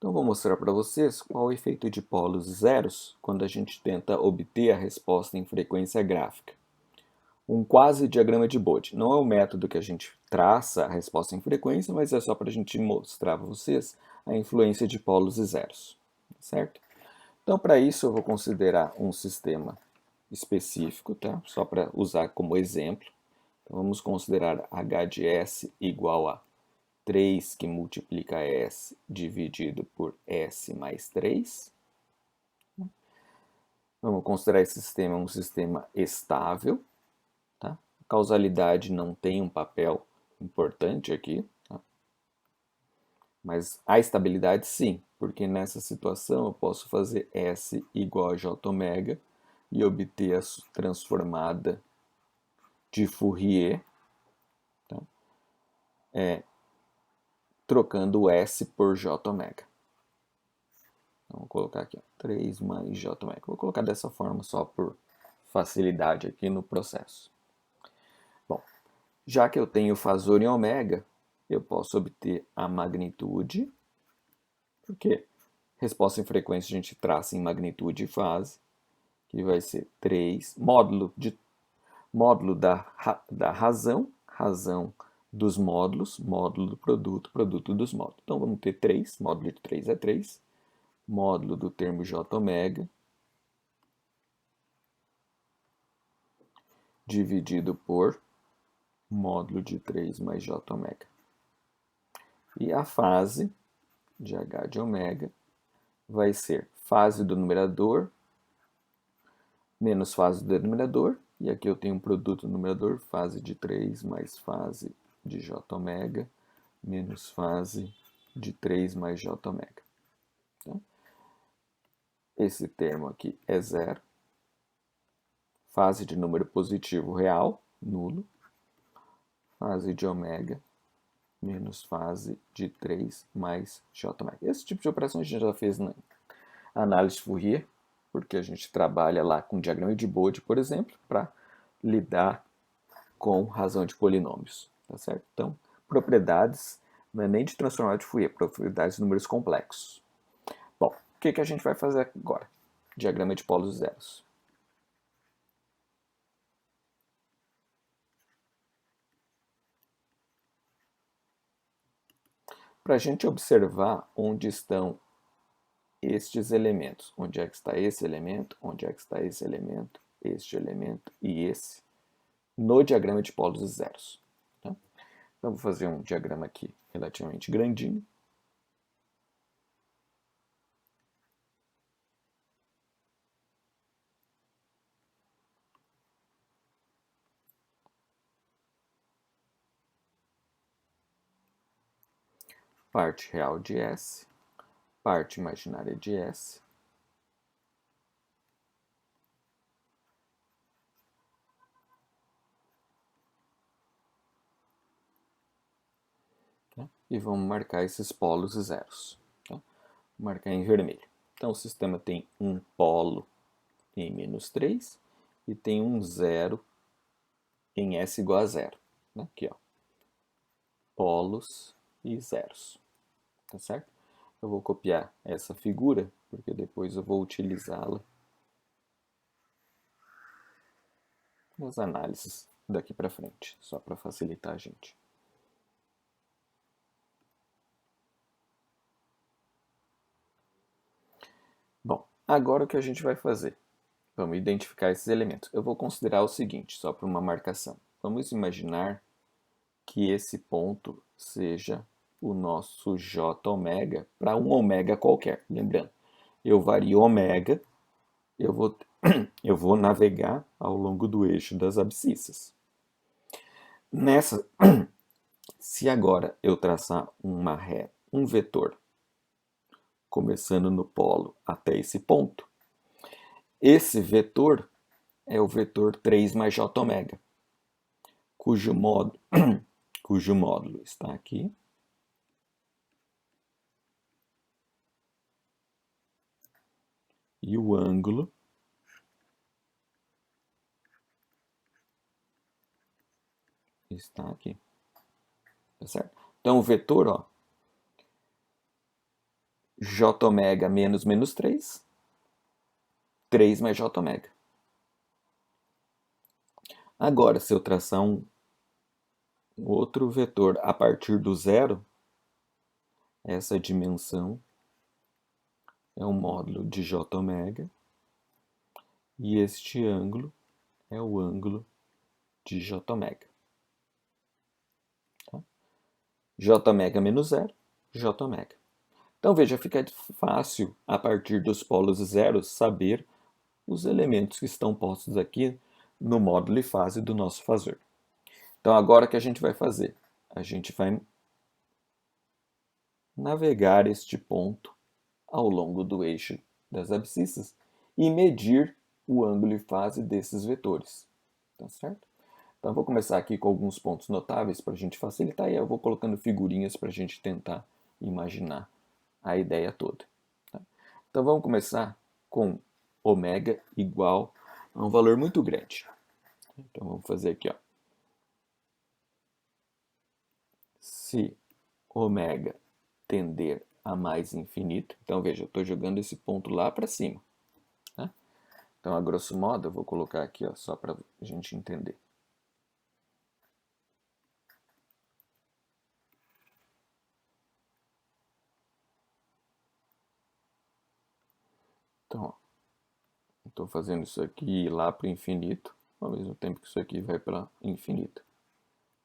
Então, vou mostrar para vocês qual é o efeito de polos zeros quando a gente tenta obter a resposta em frequência gráfica. Um quase diagrama de Bode. Não é o método que a gente traça a resposta em frequência, mas é só para a gente mostrar para vocês a influência de polos e zeros, certo? Então, para isso, eu vou considerar um sistema específico, tá? Só para usar como exemplo. Então, vamos considerar h de S igual a 3 que multiplica S dividido por S mais 3. Vamos considerar esse sistema um sistema estável. Tá? A causalidade não tem um papel importante aqui, tá? Mas a estabilidade sim, porque nessa situação eu posso fazer S igual a J ômega e obter a transformada de Fourier, tá? Trocando o S por J ômega. Então, vou colocar aqui, ó, 3 mais J ômega. Vou colocar dessa forma só por facilidade aqui no processo. Bom, já que eu tenho fasor em ômega, eu posso obter a magnitude, porque resposta em frequência a gente traça em magnitude e fase, que vai ser 3, módulo da razão, razão dos módulos, módulo do produto, produto dos módulos. Então vamos ter 3, módulo de 3 é 3, módulo do termo J ômega, dividido por módulo de 3 mais J ômega. E a fase de H de ômega vai ser fase do numerador menos fase do denominador. E aqui eu tenho um produto no numerador, fase de 3 mais fase de J ômega menos fase de 3 mais J ômega. Tá? Esse termo aqui é zero. Fase de número positivo real, nulo. Fase de ômega menos fase de 3 mais J ômega. Esse tipo de operação a gente já fez na análise de Fourier, porque a gente trabalha lá com diagrama de Bode, por exemplo, para lidar com razão de polinômios, tá certo? Então, propriedades não é nem de transformada de Fourier, propriedades de números complexos. Bom, o que a gente vai fazer agora? Diagrama de polos zeros. Para a gente observar onde estão estes elementos, onde é que está esse elemento, onde é que está esse elemento, este elemento e esse, no diagrama de polos e zeros. Tá? Então, vou fazer um diagrama aqui relativamente grandinho. Parte real de S, parte imaginária de S. Tá? E vamos marcar esses polos e zeros. Tá? Vou marcar em vermelho. Então, o sistema tem um polo em menos 3 e tem um zero em S igual a zero. Aqui, ó. Polos e zeros. Tá certo? Eu vou copiar essa figura, porque depois eu vou utilizá-la nas análises daqui para frente, só para facilitar a gente. Bom, agora o que a gente vai fazer? Vamos identificar esses elementos. Eu vou considerar o seguinte, só para uma marcação. Vamos imaginar que esse ponto seja o nosso J ômega para um ômega qualquer. Lembrando, eu vario ômega, eu vou navegar ao longo do eixo das abscissas. Nessa, se agora eu traçar uma ré, um vetor, começando no polo até esse ponto, esse vetor é o vetor 3 mais J ômega, cujo módulo está aqui. E o ângulo está aqui. Tá certo? Então, o vetor, ó, j ômega menos menos 3, 3 mais j ômega. Agora, se eu traçar um outro vetor a partir do zero, essa dimensão é um módulo de j ômega e este ângulo é o ângulo de j ômega. Tá? J ômega menos zero, j ômega. Então veja, fica fácil a partir dos polos zeros saber os elementos que estão postos aqui no módulo e fase do nosso fasor. Então agora o que a gente vai fazer? A gente vai navegar este ponto ao longo do eixo das abscissas e medir o ângulo e fase desses vetores. Tá certo? Então eu vou começar aqui com alguns pontos notáveis para a gente facilitar e eu vou colocando figurinhas para a gente tentar imaginar a ideia toda. Tá? Então vamos começar com ômega igual a um valor muito grande. Então vamos fazer aqui, ó. Se ômega tender a mais infinito, então veja, eu estou jogando esse ponto lá para cima. Tá? Então, a grosso modo, eu vou colocar aqui, ó, só para a gente entender. Então, estou fazendo isso aqui lá para o infinito, ao mesmo tempo que isso aqui vai para infinito.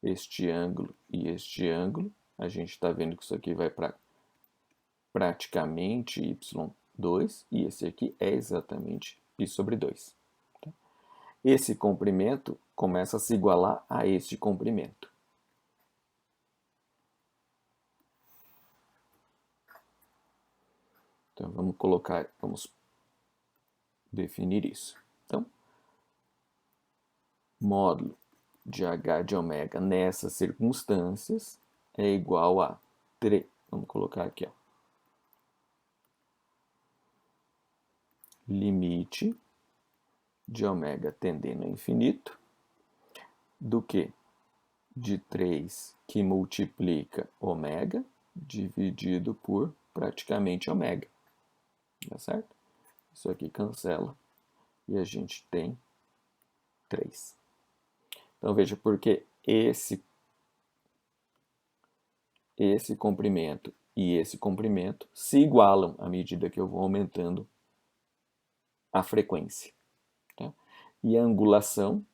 Este ângulo e este ângulo, a gente está vendo que isso aqui vai para praticamente y2, e esse aqui é exatamente π sobre 2. Tá? Esse comprimento começa a se igualar a este comprimento. Então, vamos definir isso. Então, módulo de h de ômega nessas circunstâncias é igual a 3. Vamos colocar aqui, ó. Limite de ômega tendendo a infinito do que? De 3 que multiplica ômega dividido por praticamente ômega. Tá certo? Isso aqui cancela e a gente tem 3. Então veja, porque esse comprimento e esse comprimento se igualam à medida que eu vou aumentando a frequência. Tá? E a angulação,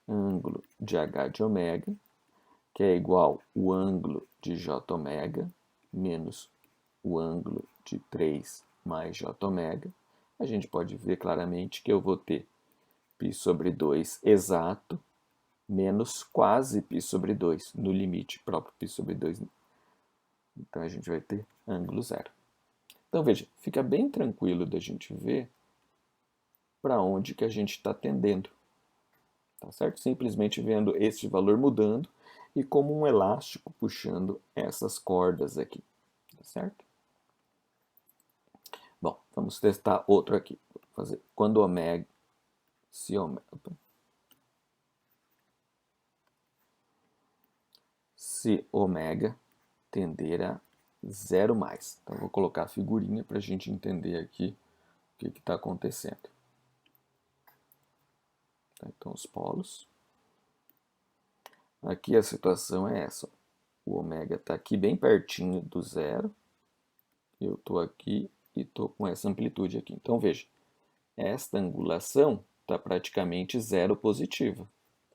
ângulo de h de ômega, que é igual ao ângulo de j ômega menos o ângulo de 3 mais j ômega, a gente pode ver claramente que eu vou ter π sobre 2 exato menos quase π sobre 2, no limite próprio π sobre 2. Então a gente vai ter ângulo zero. Então veja, fica bem tranquilo da gente ver para onde que a gente está tendendo. Tá certo? Simplesmente vendo este valor mudando e como um elástico puxando essas cordas aqui. Tá certo? Bom, vamos testar outro aqui. Vou fazer quando ômega, se ômega tender a 0 mais. Então, vou colocar a figurinha para a gente entender aqui o que está acontecendo. Tá, então, os polos. Aqui a situação é essa. O ômega está aqui bem pertinho do zero. Eu estou aqui e estou com essa amplitude aqui. Então, veja, esta angulação está praticamente zero positiva.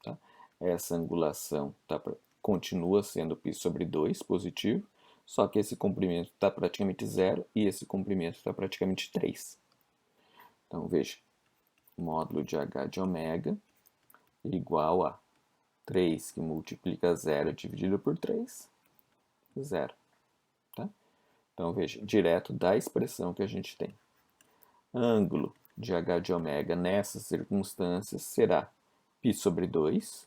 Tá? Essa angulação continua sendo π sobre 2 positivo, só que esse comprimento está praticamente zero e esse comprimento está praticamente 3. Então, veja, módulo de h de ômega igual a 3 que multiplica 0 dividido por 3, 0. Tá? Então, veja, direto da expressão que a gente tem. Ângulo de h de ômega nessas circunstâncias será π sobre 2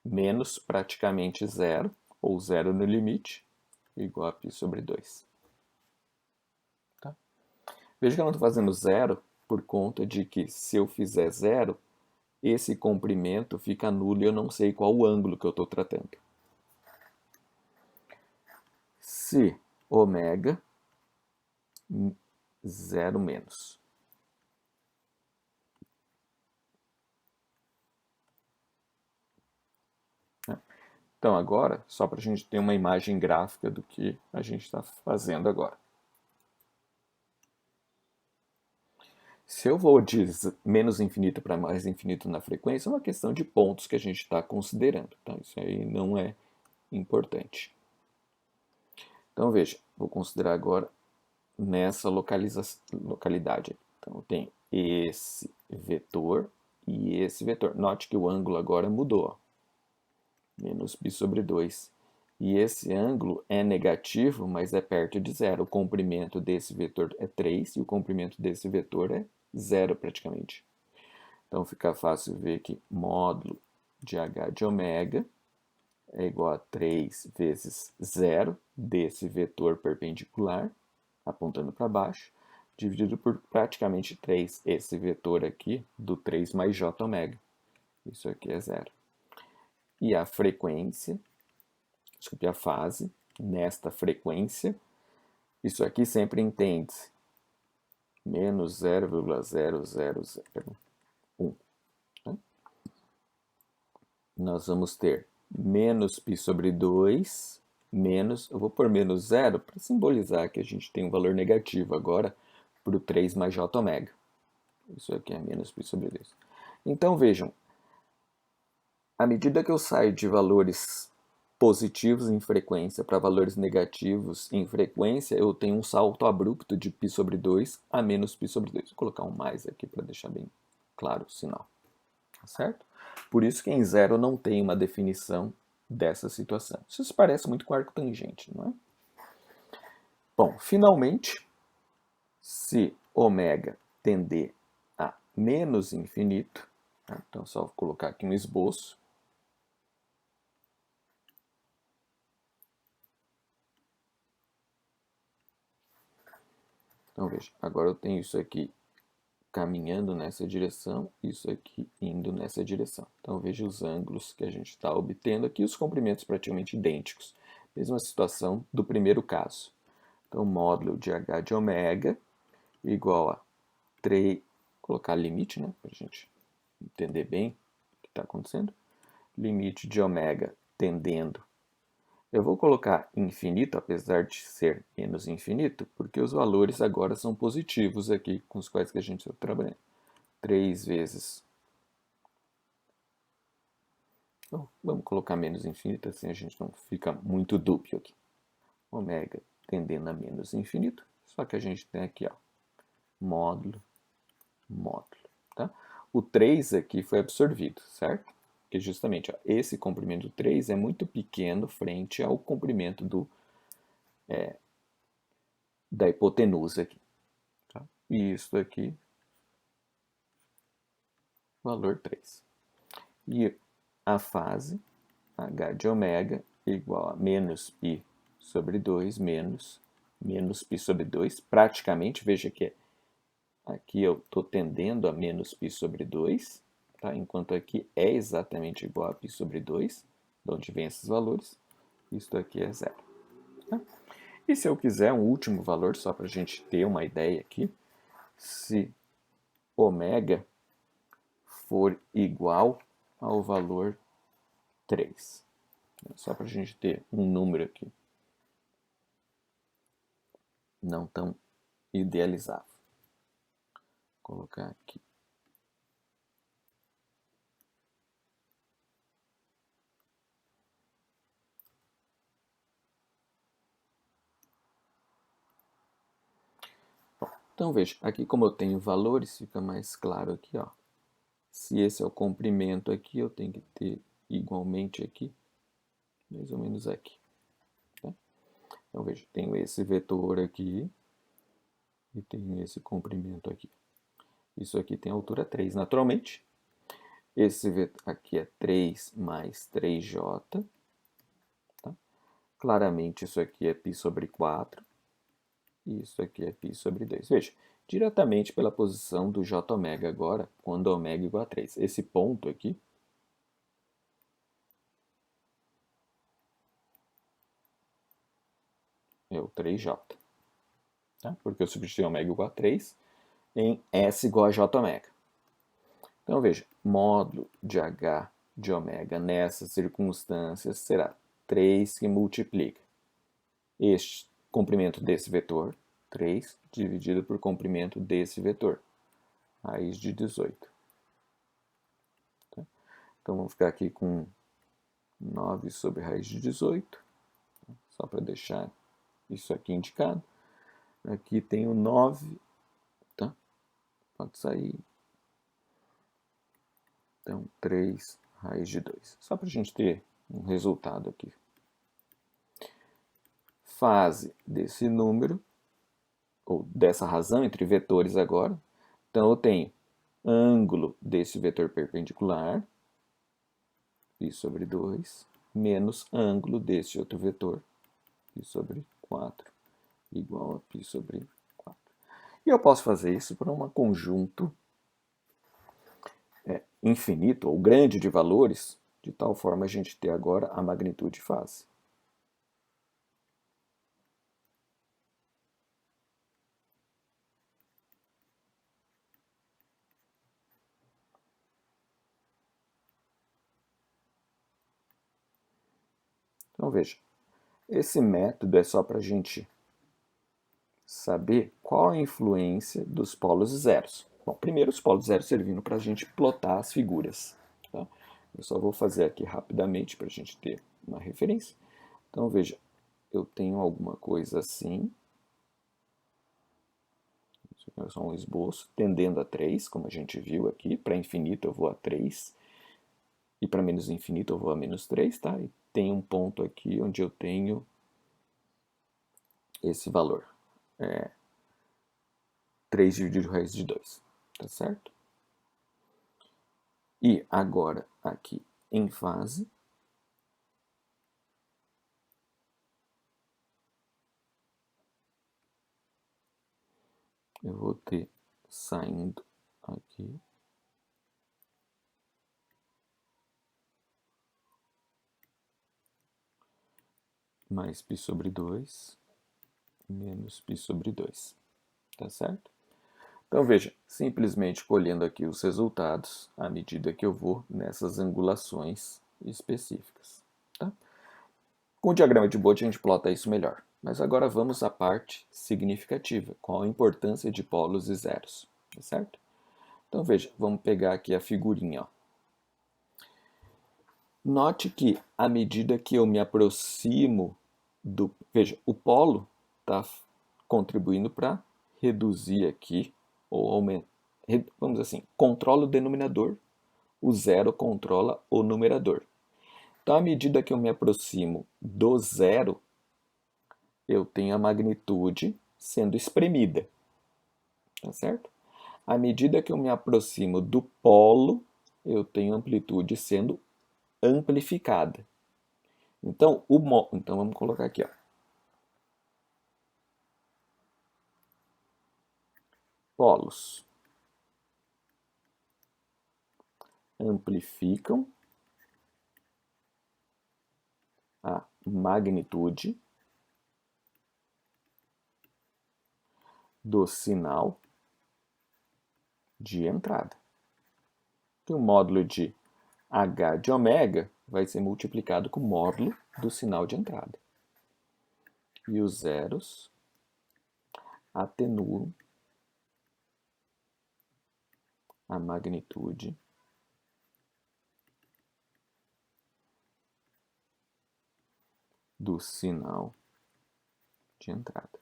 menos praticamente 0, ou 0 no limite, igual a π sobre 2. Tá? Veja que eu não estou fazendo 0 por conta de que se eu fizer 0, esse comprimento fica nulo e eu não sei qual o ângulo que eu estou tratando. se ômega 0 menos. Então agora, só para a gente ter uma imagem gráfica do que a gente está fazendo agora. Se eu vou de menos infinito para mais infinito na frequência, é uma questão de pontos que a gente está considerando. Tá? Isso aí não é importante. Então veja, vou considerar agora nessa localidade. Então eu tenho esse vetor e esse vetor. Note que o ângulo agora mudou. Ó. Menos π sobre 2. E esse ângulo é negativo, mas é perto de zero. O comprimento desse vetor é 3 e o comprimento desse vetor é zero praticamente. Então fica fácil ver que módulo de h de ômega é igual a 3 vezes zero desse vetor perpendicular, apontando para baixo, dividido por praticamente 3, esse vetor aqui, do 3 mais j ômega. Isso aqui é zero. E a frequência, desculpe, a fase, nesta frequência, isso aqui sempre entende-se menos 0,0001. Tá? Nós vamos ter menos π sobre 2, menos, eu vou pôr menos 0 para simbolizar que a gente tem um valor negativo agora para o 3 mais j ômega. Isso aqui é menos π sobre 2. Então vejam, à medida que eu saio de valores positivos em frequência para valores negativos em frequência, eu tenho um salto abrupto de π sobre 2 a menos π sobre 2. Vou colocar um mais aqui para deixar bem claro o sinal. Tá certo? Por isso que em zero não tem uma definição dessa situação. Isso se parece muito com arco tangente, não é? Bom, finalmente, se ômega tender a menos infinito, tá? Então só vou colocar aqui um esboço. Então veja, agora eu tenho isso aqui caminhando nessa direção, isso aqui indo nessa direção. Então veja os ângulos que a gente está obtendo aqui, os comprimentos praticamente idênticos. Mesma situação do primeiro caso. Então módulo de h de ômega igual a 3, colocar limite, né, para a gente entender bem o que está acontecendo. Limite de ômega tendendo. Eu vou colocar infinito, apesar de ser menos infinito, porque os valores agora são positivos aqui, com os quais que a gente está trabalhando. 3 vezes... Então, vamos colocar menos infinito, assim a gente não fica muito dúbio aqui. Ômega tendendo a menos infinito, só que a gente tem aqui, ó, módulo, módulo. Tá? O 3 aqui foi absorvido, certo? Porque justamente ó, esse comprimento 3 é muito pequeno frente ao comprimento da hipotenusa aqui. Tá? E isso aqui, valor 3. E a fase, h de ômega, igual a menos π sobre 2 menos π sobre 2. Praticamente, veja que aqui eu estou tendendo a menos π sobre 2, tá? Enquanto aqui é exatamente igual a π sobre 2, de onde vem esses valores. Isso aqui é zero. Tá? E se eu quiser um último valor, só para a gente ter uma ideia aqui, se ômega for igual ao valor 3. Só para a gente ter um número aqui. Não tão idealizável. Vou colocar aqui. Bom, então veja, aqui como eu tenho valores, fica mais claro aqui, ó. Se esse é o comprimento aqui, eu tenho que ter igualmente aqui, mais ou menos aqui. Tá? Então veja, tenho esse vetor aqui e tenho esse comprimento aqui. Isso aqui tem altura 3, naturalmente. Esse vetor aqui é 3 mais 3j. Tá? Claramente isso aqui é π sobre 4. E isso aqui é π sobre 2. Veja, diretamente pela posição do j ômega agora, quando ômega igual a 3. Esse ponto aqui é o 3J. Tá? Porque eu substituí ômega igual a 3 em S igual a J ômega. Então, veja, módulo de H de ômega nessas circunstâncias será 3 que multiplica este comprimento desse vetor, 3, dividido por comprimento desse vetor, raiz de 18. Tá? Então, vamos ficar aqui com 9 sobre raiz de 18, só para deixar isso aqui indicado. Aqui tem o 9, tá? Pode sair. Então, 3 raiz de 2. Só para a gente ter um resultado aqui. Fase desse número, ou dessa razão entre vetores agora. Então, eu tenho ângulo desse vetor perpendicular, π sobre 2, menos ângulo desse outro vetor, π sobre 4, igual a π sobre 4. E eu posso fazer isso para um conjunto infinito ou grande de valores, de tal forma a gente ter agora a magnitude fase. Então veja, esse método é só para a gente saber qual a influência dos polos zeros. Bom, primeiro os polos zeros servindo para a gente plotar as figuras. Tá? Eu só vou fazer aqui rapidamente para a gente ter uma referência. Então veja, eu tenho alguma coisa assim. Isso aqui é só um esboço, tendendo a 3, como a gente viu aqui. Para infinito eu vou a 3. E para menos infinito eu vou a menos 3, tá? E tem um ponto aqui onde eu tenho esse valor. 3 dividido raiz de 2, tá certo? E agora aqui em fase, eu vou ter saindo aqui mais π sobre 2 menos π sobre 2, tá certo? Então veja, simplesmente colhendo aqui os resultados à medida que eu vou nessas angulações específicas. Tá? Com o diagrama de Bode a gente plota isso melhor. Mas agora vamos à parte significativa, qual a importância de polos e zeros. Tá certo? Então veja, vamos pegar aqui a figurinha. Ó. Note que à medida que eu me aproximo do... Veja, o polo está contribuindo para reduzir aqui, ou aumentar, vamos dizer assim, controla o denominador, o zero controla o numerador. Então, à medida que eu me aproximo do zero, eu tenho a magnitude sendo espremida, tá certo? À medida que eu me aproximo do polo, eu tenho amplitude sendo amplificada. Então, então vamos colocar aqui, ó. Polos amplificam a magnitude do sinal de entrada. Que o módulo de H de ômega vai ser multiplicado com o módulo do sinal de entrada. E os zeros atenuam a magnitude do sinal de entrada.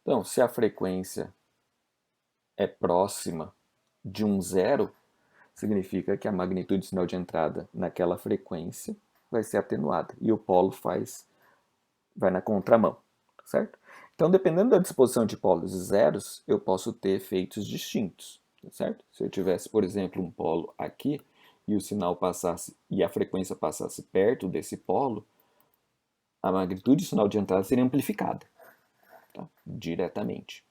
Então, se a frequência é próxima de um zero, significa que a magnitude do sinal de entrada naquela frequência vai ser atenuada e o polo vai na contramão, certo? Então, dependendo da disposição de polos e zeros, eu posso ter efeitos distintos, certo? Se eu tivesse, por exemplo, um polo aqui e o sinal passasse e a frequência passasse perto desse polo, a magnitude do sinal de entrada seria amplificada, tá? Diretamente.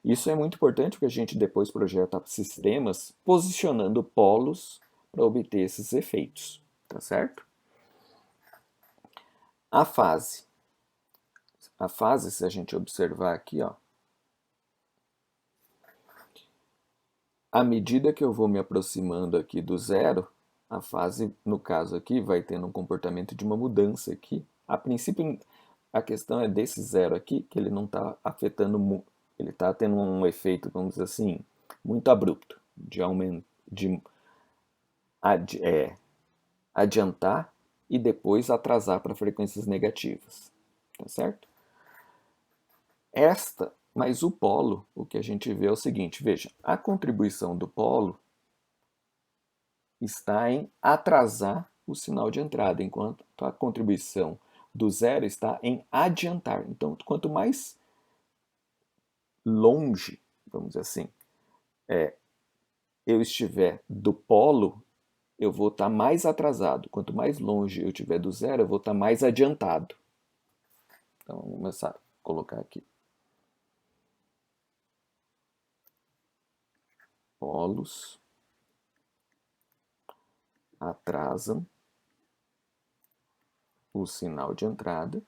Isso é muito importante porque a gente depois projeta sistemas posicionando polos para obter esses efeitos, tá certo? A fase. A fase, se a gente observar aqui, ó, à medida que eu vou me aproximando aqui do zero, a fase, no caso aqui, vai tendo um comportamento de uma mudança aqui. A princípio, a questão é desse zero aqui, que ele não está afetando, ele está tendo um efeito, vamos dizer assim, muito abrupto, de aumento, de adiantar e depois atrasar para frequências negativas, tá certo? Mas o polo, o que a gente vê é o seguinte, veja, a contribuição do polo está em atrasar o sinal de entrada, enquanto a contribuição do zero está em adiantar. Então, quanto mais longe, vamos dizer assim, eu estiver do polo, eu vou estar mais atrasado. Quanto mais longe eu estiver do zero, eu vou estar mais adiantado. Então, vamos começar a colocar aqui. Polos atrasam o sinal de entrada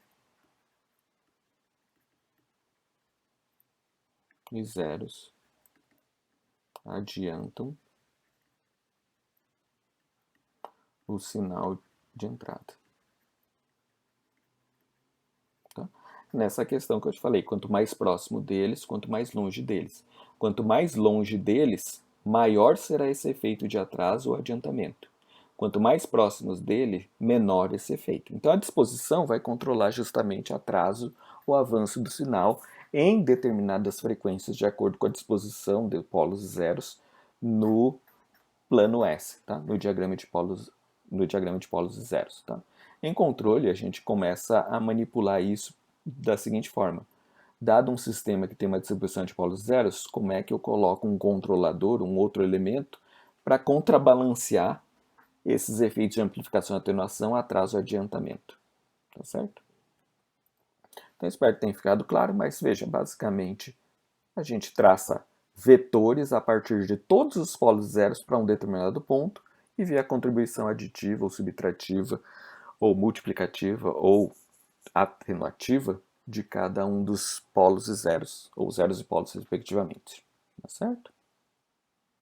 e zeros adiantam o sinal de entrada. Tá? Nessa questão que eu te falei, quanto mais próximo deles, quanto mais longe deles. Quanto mais longe deles, maior será esse efeito de atraso ou adiantamento. Quanto mais próximos dele, menor esse efeito. Então a disposição vai controlar justamente atraso ou avanço do sinal em determinadas frequências de acordo com a disposição de polos zeros no plano S, tá? No diagrama de polos e zeros. Tá? Em controle, a gente começa a manipular isso da seguinte forma. Dado um sistema que tem uma distribuição de polos zeros, como é que eu coloco um controlador, um outro elemento, para contrabalancear esses efeitos de amplificação e atenuação, atraso e adiantamento. Tá certo? Então, espero que tenha ficado claro, mas veja, basicamente, a gente traça vetores a partir de todos os polos zeros para um determinado ponto e vê a contribuição aditiva ou subtrativa ou multiplicativa ou atenuativa de cada um dos polos e zeros, ou zeros e polos respectivamente. Tá certo?